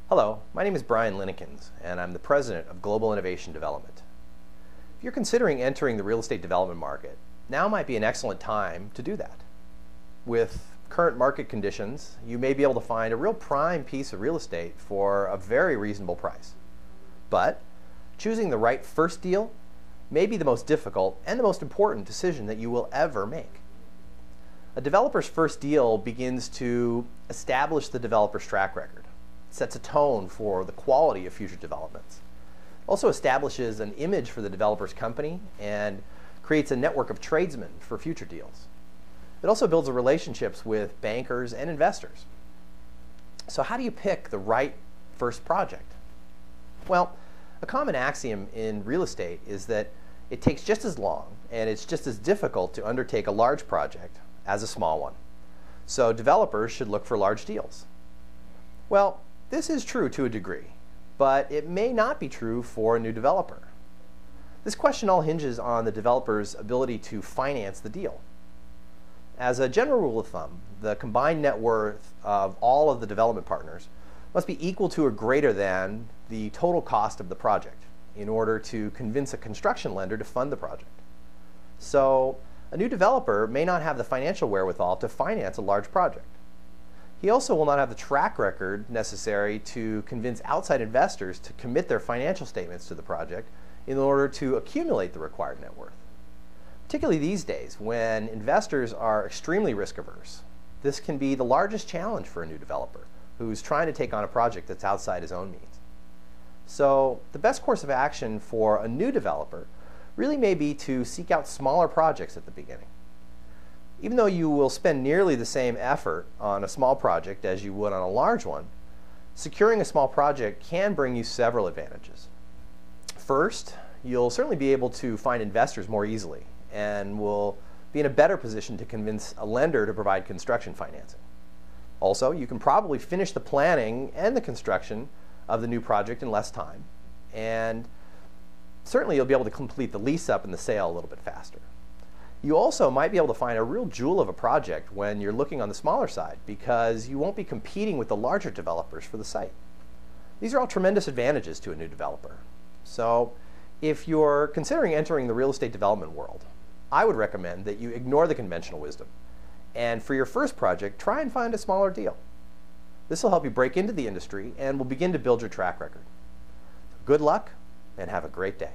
Hello, my name is Brian Linnekens, and I'm the President of Global Innovation Development. If you're considering entering the real estate development market, now might be an excellent time to do that. With current market conditions, you may be able to find a real prime piece of real estate for a very reasonable price. But choosing the right first deal may be the most difficult and the most important decision that you will ever make. A developer's first deal begins to establish the developer's track record, sets a tone for the quality of future developments, also establishes an image for the developer's company, and creates a network of tradesmen for future deals. It also builds relationships with bankers and investors. So how do you pick the right first project? Well, a common axiom in real estate is that it takes just as long and it's just as difficult to undertake a large project as a small one. So developers should look for large deals. Well, this is true to a degree, but it may not be true for a new developer. This question all hinges on the developer's ability to finance the deal. As a general rule of thumb, the combined net worth of all of the development partners must be equal to or greater than the total cost of the project in order to convince a construction lender to fund the project. So a new developer may not have the financial wherewithal to finance a large project. He also will not have the track record necessary to convince outside investors to commit their financial statements to the project in order to accumulate the required net worth. Particularly these days, when investors are extremely risk averse, this can be the largest challenge for a new developer who's trying to take on a project that's outside his own means. So the best course of action for a new developer really may be to seek out smaller projects at the beginning. Even though you will spend nearly the same effort on a small project as you would on a large one, securing a small project can bring you several advantages. First, you'll certainly be able to find investors more easily and will be in a better position to convince a lender to provide construction financing. Also, you can probably finish the planning and the construction of the new project in less time, and certainly you'll be able to complete the lease up and the sale a little bit faster. You also might be able to find a real jewel of a project when you're looking on the smaller side because you won't be competing with the larger developers for the site. These are all tremendous advantages to a new developer. So if you're considering entering the real estate development world, I would recommend that you ignore the conventional wisdom, and for your first project, try and find a smaller deal. This will help you break into the industry and will begin to build your track record. Good luck and have a great day.